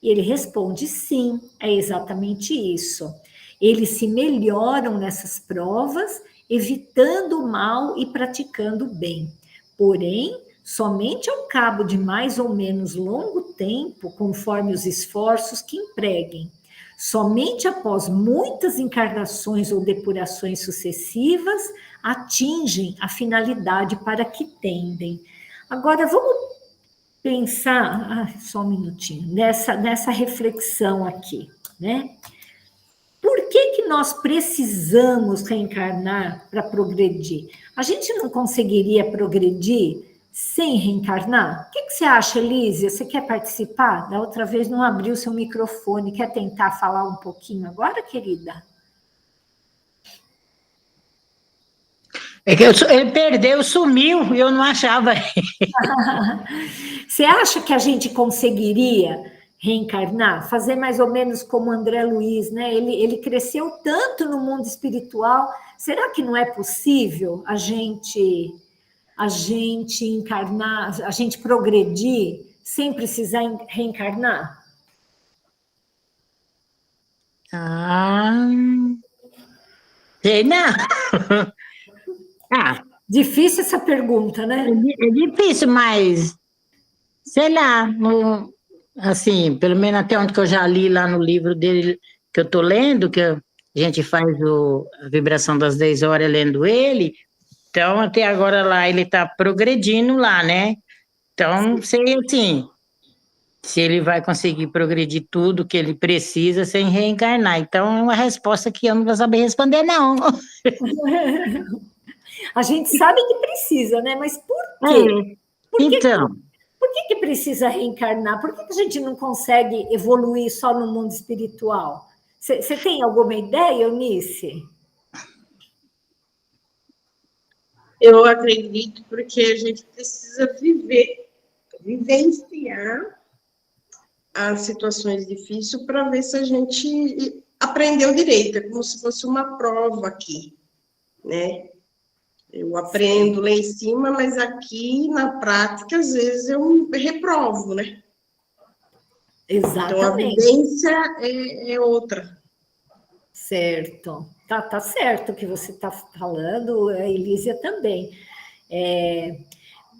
E ele responde sim, é exatamente isso. Eles se melhoram nessas provas, evitando o mal e praticando o bem. Porém, somente ao cabo de mais ou menos longo tempo, conforme os esforços que empreguem. Somente após muitas encarnações ou depurações sucessivas, atingem a finalidade para que tendem. Agora, vamos pensar, só um minutinho, nessa reflexão aqui, né? Por que nós precisamos reencarnar para progredir? A gente não conseguiria progredir sem reencarnar? O que você acha, Lísia? Você quer participar? Da outra vez não abriu seu microfone. Quer tentar falar um pouquinho agora, querida?
É que ele perdeu, sumiu, e eu não achava.
Você acha que a gente conseguiria reencarnar? Fazer mais ou menos como André Luiz, né? Ele cresceu tanto no mundo espiritual. Será que não é possível a gente encarnar, a gente progredir sem precisar reencarnar?
Ah, sei não. Ah,
Difícil essa pergunta, né?
é difícil, mas sei lá, assim, pelo menos até onde que eu já li lá no livro dele, que eu estou lendo, que a gente faz a vibração das 10 horas lendo ele, então até agora lá ele está progredindo lá, né? Então, não sei assim, se ele vai conseguir progredir tudo que ele precisa sem reencarnar. Então, é uma resposta que eu não vou saber responder, não.
A gente sabe que precisa, né? Mas por quê?
Então,
Por que precisa reencarnar? Por que a gente não consegue evoluir só no mundo espiritual? Você tem alguma ideia, Eunice?
Eu acredito porque a gente precisa vivenciar as situações difíceis para ver se a gente aprendeu direito. É como se fosse uma prova aqui, né? Eu aprendo lá em cima, mas aqui na prática, às vezes, eu reprovo, né?
Exatamente.
Então, a vivência é outra.
Certo. Tá certo o que você está falando, a Elísia também.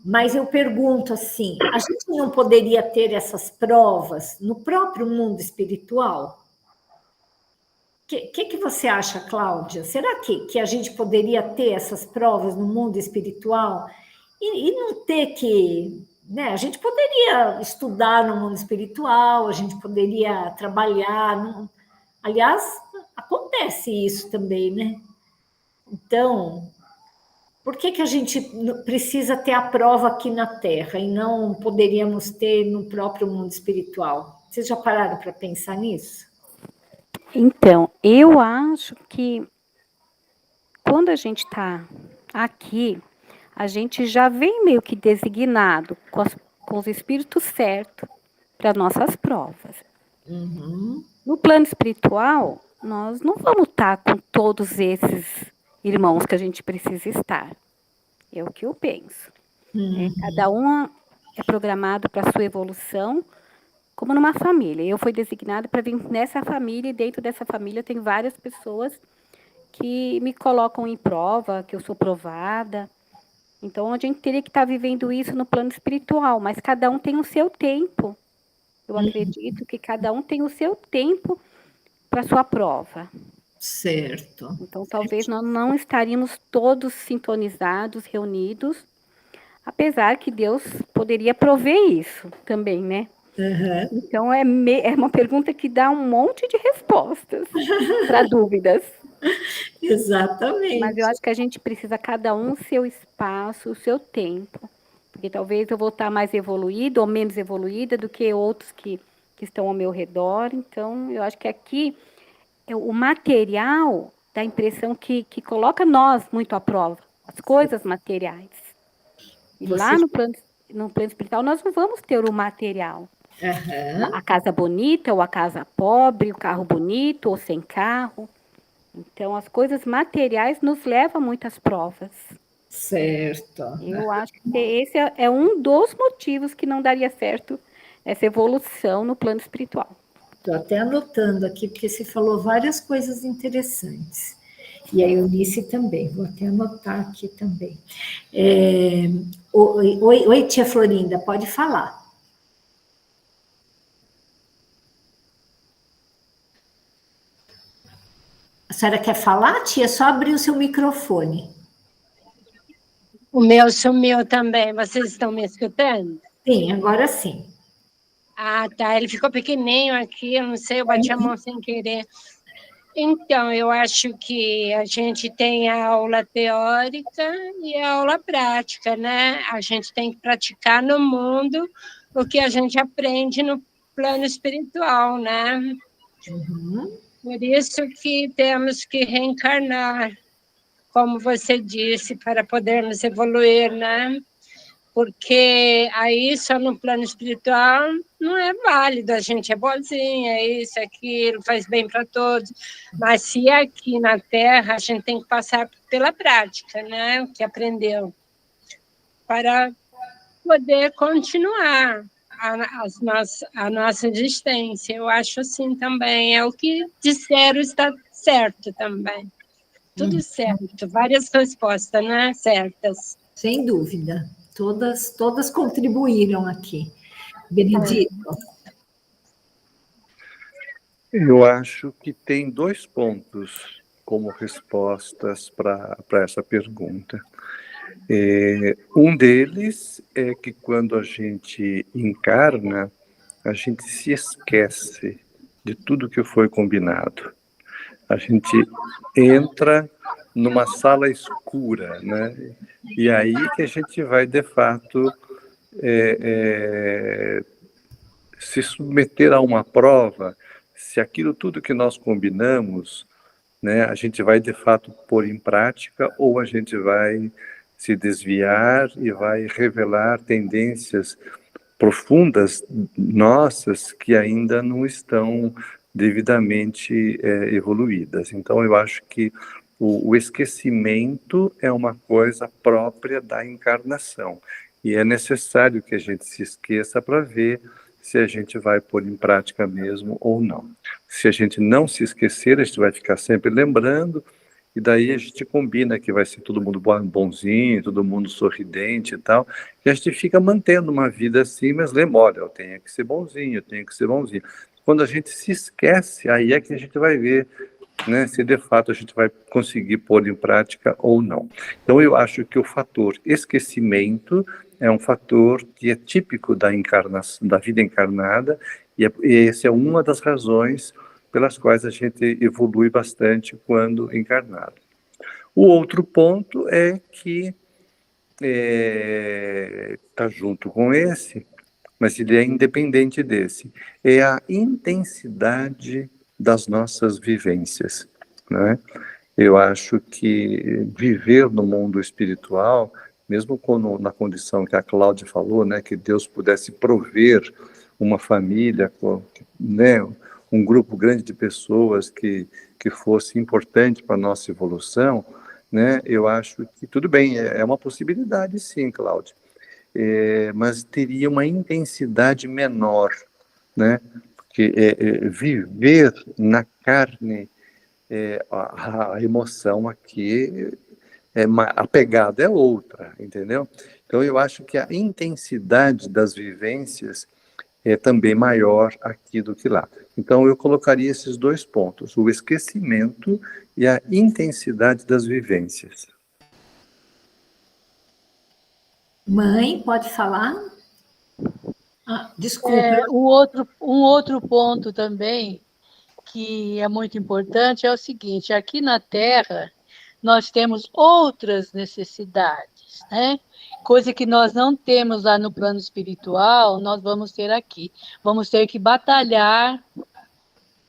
Mas eu pergunto assim, a gente não poderia ter essas provas no próprio mundo espiritual? O que você acha, Cláudia? Será que a gente poderia ter essas provas no mundo espiritual e não ter que... Né? A gente poderia estudar no mundo espiritual, a gente poderia trabalhar... Aliás, acontece isso também, né? Então, por que a gente precisa ter a prova aqui na Terra e não poderíamos ter no próprio mundo espiritual? Vocês já pararam para pensar nisso?
Então, eu acho que quando a gente está aqui, a gente já vem meio que designado com os espíritos certos para nossas provas.
Uhum.
No plano espiritual, nós não vamos estar com todos esses irmãos que a gente precisa estar. É o que eu penso.
Uhum.
Cada um é programado para a sua evolução, como numa família. Eu fui designada para vir nessa família, e dentro dessa família tem várias pessoas que me colocam em prova, que eu sou provada. Então, a gente teria que estar vivendo isso no plano espiritual, mas cada um tem o seu tempo. Eu acredito que cada um tem o seu tempo para a sua prova.
Certo.
Então, talvez nós não estaríamos todos sintonizados, reunidos, apesar que Deus poderia prover isso também, né?
Uhum.
Então, é uma pergunta que dá um monte de respostas para dúvidas.
Exatamente.
Mas eu acho que a gente precisa, cada um, o seu espaço, o seu tempo. Porque talvez eu vou estar mais evoluída ou menos evoluída do que outros que estão ao meu redor. Então, eu acho que aqui, o material dá a impressão que coloca nós muito à prova. As coisas materiais. E lá no plano espiritual, nós não vamos ter o material.
Uhum.
A casa bonita ou a casa pobre, o carro bonito ou sem carro. Então, as coisas materiais nos levam a muitas provas.
Certo.
Eu acho que esse é um dos motivos que não daria certo essa evolução no plano espiritual.
Estou até anotando aqui, porque você falou várias coisas interessantes. E a Eunice também, vou até anotar aqui também. Oi, tia Florinda, pode falar. A senhora quer falar, tia? É só abrir o seu microfone.
O meu sumiu também. Vocês estão me escutando?
Sim, agora sim.
Ah, tá. Ele ficou pequenininho aqui, eu não sei, eu bati a mão sem querer. Então, eu acho que a gente tem a aula teórica e a aula prática, né? A gente tem que praticar no mundo o que a gente aprende no plano espiritual, né?
Uhum.
Por isso que temos que reencarnar. como você disse, para podermos evoluir, né? Porque aí só no plano espiritual não é válido, a gente é boazinha, é isso, aquilo, faz bem para todos, mas se aqui na Terra a gente tem que passar pela prática, né? O que aprendeu, para poder continuar a nossa existência. Eu acho assim também, é o que disseram está certo também. Tudo certo, várias respostas, né? Certas.
Sem dúvida. Todas contribuíram aqui. Benedito.
Eu acho que tem 2 pontos como respostas para essa pergunta. Um deles é que quando a gente encarna, a gente se esquece de tudo que foi combinado. A gente entra numa sala escura, né? E aí que a gente vai, de fato, se submeter a uma prova, se aquilo tudo que nós combinamos, né, a gente vai, de fato, pôr em prática ou a gente vai se desviar e vai revelar tendências profundas nossas que ainda não estão devidamente evoluídas. Então, eu acho que o esquecimento é uma coisa própria da encarnação e é necessário que a gente se esqueça para ver se a gente vai pôr em prática mesmo ou não. Se a gente não se esquecer, a gente vai ficar sempre lembrando, e daí a gente combina que vai ser todo mundo bonzinho, todo mundo sorridente e tal, e a gente fica mantendo uma vida assim, mas lembra, olha, eu tenho que ser bonzinho, eu tenho que ser bonzinho. Quando a gente se esquece, aí é que a gente vai ver, né, se de fato a gente vai conseguir pôr em prática ou não. Então eu acho que o fator esquecimento é um fator que é típico da encarnação, da vida encarnada, e essa é uma das razões pelas quais a gente evolui bastante quando encarnado. O outro ponto é que está junto com esse, mas ele é independente desse, é a intensidade das nossas vivências, né? Eu acho que viver no mundo espiritual, mesmo quando, na condição que a Cláudia falou, né, que Deus pudesse prover uma família, né, um grupo grande de pessoas que fosse importante para a nossa evolução, né, eu acho que tudo bem, é uma possibilidade sim, Cláudia, mas teria uma intensidade menor, né, porque viver na carne, a emoção aqui, a pegada é outra, entendeu? Então eu acho que a intensidade das vivências é também maior aqui do que lá. Então, eu colocaria esses 2 pontos, o esquecimento e a intensidade das vivências.
Mãe, pode falar? Desculpa.
Um outro ponto também que é muito importante é o seguinte, aqui na Terra nós temos outras necessidades, né? Coisa que nós não temos lá no plano espiritual, nós vamos ter aqui. Vamos ter que batalhar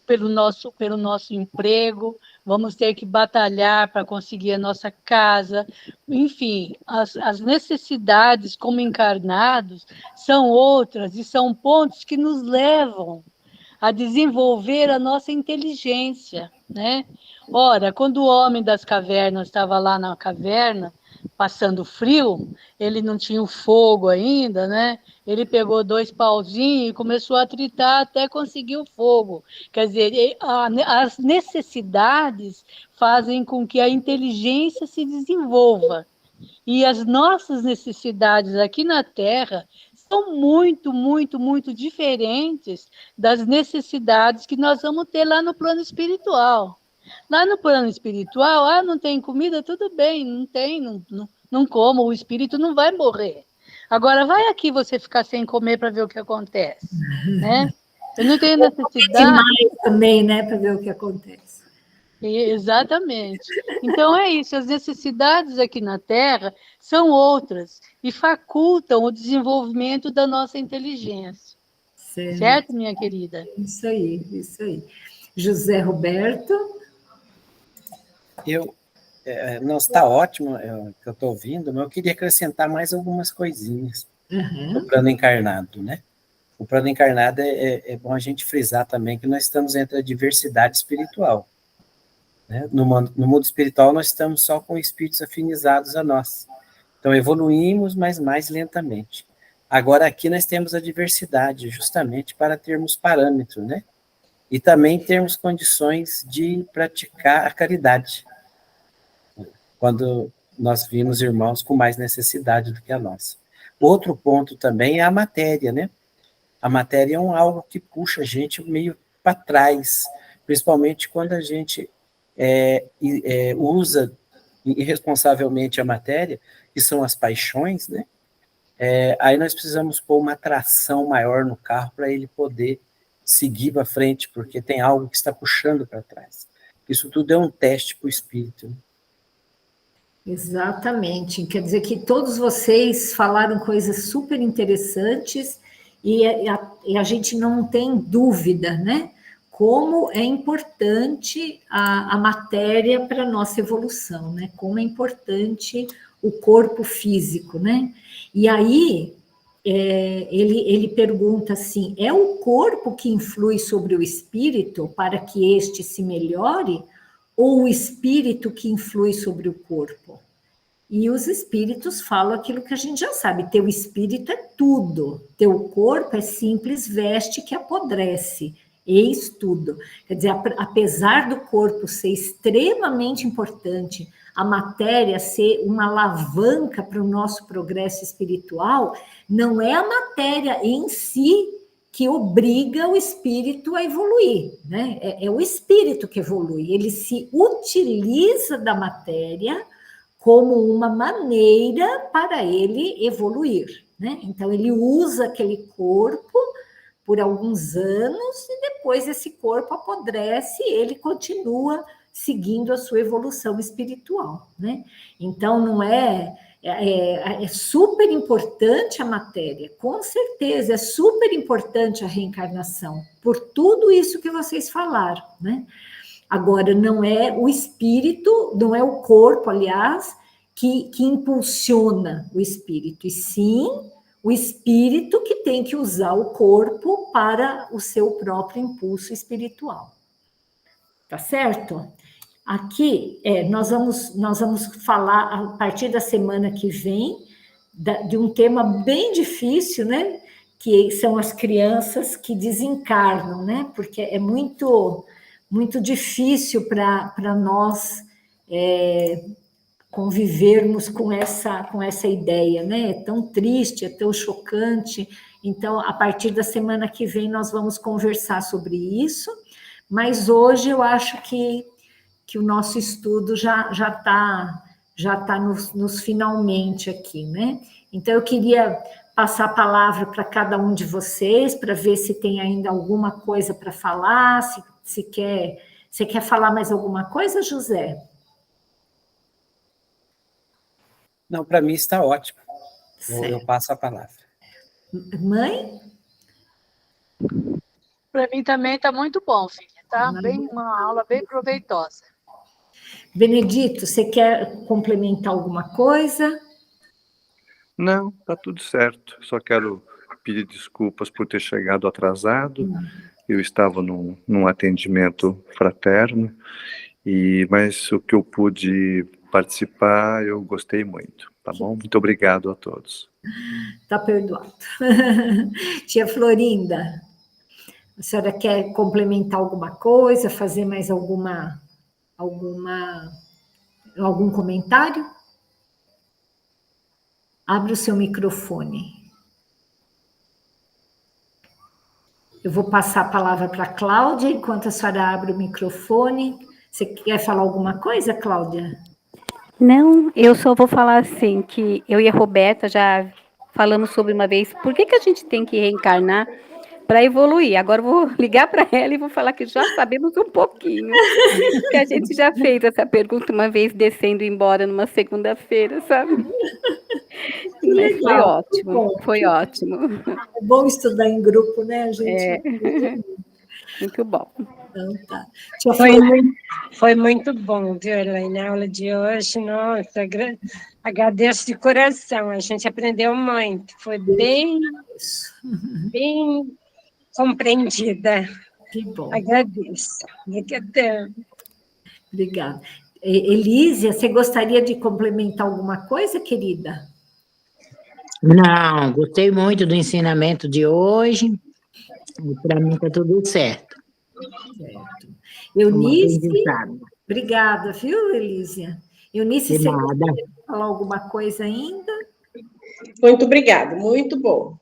pelo nosso emprego, vamos ter que batalhar para conseguir a nossa casa. Enfim, as necessidades como encarnados são outras e são pontos que nos levam a desenvolver a nossa inteligência, né? Ora, quando o homem das cavernas estava lá na caverna, passando frio, ele não tinha o fogo ainda, né? Ele pegou 2 pauzinhos e começou a tritar até conseguir o fogo. Quer dizer, as necessidades fazem com que a inteligência se desenvolva. E as nossas necessidades aqui na Terra são muito, muito, muito diferentes das necessidades que nós vamos ter lá no plano espiritual. Lá no plano espiritual, não tem comida, tudo bem, não tem, não como, o espírito não vai morrer. Agora, vai aqui você ficar sem comer para ver o que acontece, né? Eu não tenho necessidade...
mais também, né, para ver o que acontece.
Exatamente. Então é isso, as necessidades aqui na Terra são outras e facultam o desenvolvimento da nossa inteligência. Certo, minha querida?
Isso aí, isso aí. José Roberto?
não está ótimo que eu estou ouvindo, mas eu queria acrescentar mais algumas coisinhas no plano encarnado, né? O plano encarnado é bom a gente frisar também que nós estamos entre a diversidade espiritual. Né? No mundo espiritual, nós estamos só com espíritos afinizados a nós. Então, evoluímos, mas mais lentamente. Agora, aqui nós temos a diversidade, justamente para termos parâmetro, né? E também termos condições de praticar a caridade, quando nós vimos irmãos com mais necessidade do que a nossa. Outro ponto também é a matéria, né? A matéria é algo que puxa a gente meio para trás, principalmente quando a gente usa irresponsavelmente a matéria, que são as paixões, né? Aí nós precisamos pôr uma tração maior no carro para ele poder seguir para frente, porque tem algo que está puxando para trás. Isso tudo é um teste para o espírito. Né?
Exatamente. Quer dizer que todos vocês falaram coisas super interessantes e a gente não tem dúvida, né? Como é importante a matéria para a nossa evolução, né? Como é importante o corpo físico, né? E aí, ele pergunta assim, é o corpo que influi sobre o espírito para que este se melhore ou o espírito que influi sobre o corpo? E os espíritos falam aquilo que a gente já sabe, teu espírito é tudo, teu corpo é simples veste que apodrece, eis tudo. Quer dizer, apesar do corpo ser extremamente importante, a matéria ser uma alavanca para o nosso progresso espiritual, não é a matéria em si que obriga o espírito a evoluir, né? É o espírito que evolui, ele se utiliza da matéria como uma maneira para ele evoluir, né? Então, ele usa aquele corpo por alguns anos e depois esse corpo apodrece e ele continua seguindo a sua evolução espiritual, né? Então, não é super importante a matéria, com certeza, é super importante a reencarnação, por tudo isso que vocês falaram, né? Agora, não é o espírito, não é o corpo, aliás, que impulsiona o espírito, e sim o espírito que tem que usar o corpo para o seu próprio impulso espiritual. Tá certo? Aqui, nós vamos falar, a partir da semana que vem, de um tema bem difícil, né? Que são as crianças que desencarnam, né? Porque é muito difícil para nós convivermos com essa ideia, né? É tão triste, é tão chocante. Então, a partir da semana que vem, nós vamos conversar sobre isso, mas hoje eu acho que o nosso estudo já está nos finalmente aqui, né? Então, eu queria passar a palavra para cada um de vocês, para ver se tem ainda alguma coisa para falar, se quer falar mais alguma coisa, José?
Não, para mim está ótimo. Eu passo a palavra.
Mãe?
Para mim também está muito bom, filha. Tá uma aula bem proveitosa.
Benedito, você quer complementar alguma coisa?
Não, está tudo certo. Só quero pedir desculpas por ter chegado atrasado. Eu estava num atendimento fraterno, mas o que eu pude participar, eu gostei muito, tá bom? Muito obrigado a todos.
Está perdoado. Tia Florinda, a senhora quer complementar alguma coisa, fazer mais algum comentário? Abre o seu microfone. Eu vou passar a palavra para a Cláudia, enquanto a senhora abre o microfone. Você quer falar alguma coisa, Cláudia?
Não, eu só vou falar assim, que eu e a Roberta já falamos sobre uma vez, por que a gente tem que reencarnar para evoluir? Agora eu vou ligar para ela e vou falar que já sabemos um pouquinho, que a gente já fez essa pergunta uma vez descendo embora numa segunda-feira, sabe? Mas foi ótimo, foi ótimo.
É bom estudar em grupo, né, gente?
Muito bom.
Então, tá.
Foi muito bom, viu, Elaine, a aula de hoje. Nossa, agradeço de coração. A gente aprendeu muito. Foi bem compreendida.
Que bom.
Agradeço. Obrigada.
Obrigada. Elísia, você gostaria de complementar alguma coisa, querida?
Não, gostei muito do ensinamento de hoje. Para mim está tudo certo.
Certo. Eunice,
aprendizado.
obrigada, viu, Elísia? Eunice,
De
você
nada.
gostaria de falar alguma coisa ainda?
Muito obrigada, muito bom.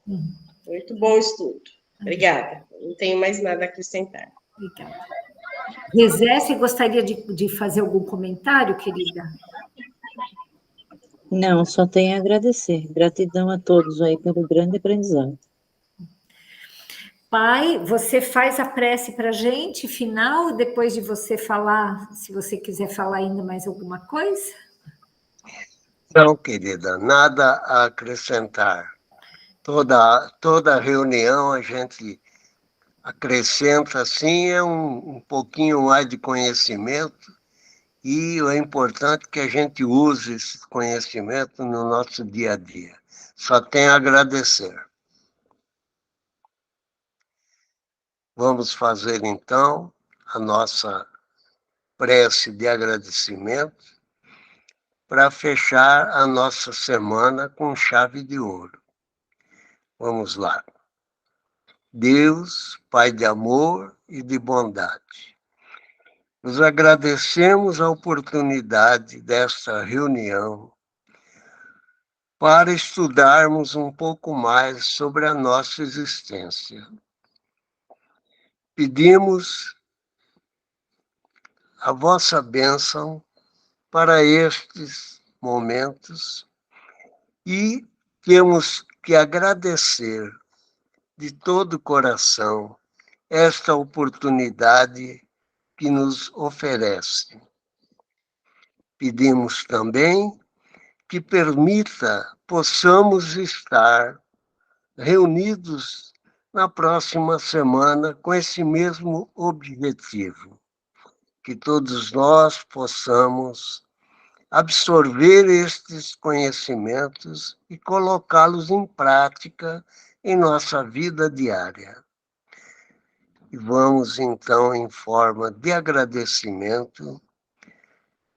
Muito bom o estudo. Obrigada. Não tenho mais nada a acrescentar.
Obrigada. Rezé, você gostaria de fazer algum comentário, querida?
Não, só tenho a agradecer. Gratidão a todos aí pelo grande aprendizado.
Pai, você faz a prece para a gente, final, depois de você falar, se você quiser falar ainda mais alguma coisa?
Não, querida, nada a acrescentar. Toda reunião a gente acrescenta, assim, um pouquinho mais de conhecimento, e é importante que a gente use esse conhecimento no nosso dia a dia. Só tenho a agradecer. Vamos fazer, então, a nossa prece de agradecimento para fechar a nossa semana com chave de ouro. Vamos lá. Deus, Pai de amor e de bondade, nos agradecemos a oportunidade desta reunião para estudarmos um pouco mais sobre a nossa existência. Pedimos a vossa bênção para estes momentos e temos que agradecer de todo o coração esta oportunidade que nos oferece. Pedimos também que possamos estar reunidos na próxima semana com esse mesmo objetivo, que todos nós possamos absorver estes conhecimentos e colocá-los em prática em nossa vida diária. E vamos, então, em forma de agradecimento,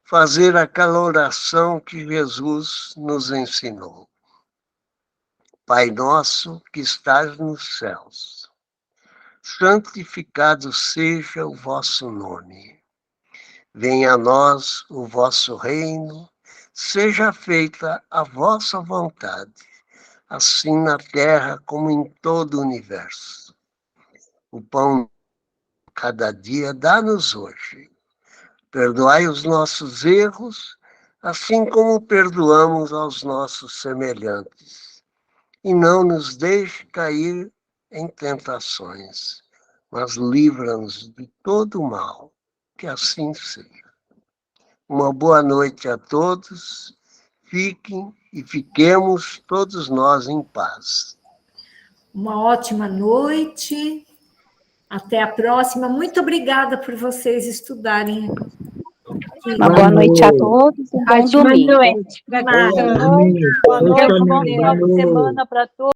fazer aquela oração que Jesus nos ensinou. Pai nosso que estás nos céus, santificado seja o vosso nome. Venha a nós o vosso reino, seja feita a vossa vontade, assim na terra como em todo o universo. O pão cada dia dá-nos hoje. Perdoai os nossos erros, assim como perdoamos aos nossos semelhantes. E não nos deixe cair em tentações, mas livra-nos de todo o mal. Que assim seja. Uma boa noite a todos. Fiquem e fiquemos todos nós em paz.
Uma ótima noite. Até a próxima. Muito obrigada por vocês estudarem.
Uma boa noite a todos e bom domingo.
Boa noite.
Boa noite, bom final de semana para todos.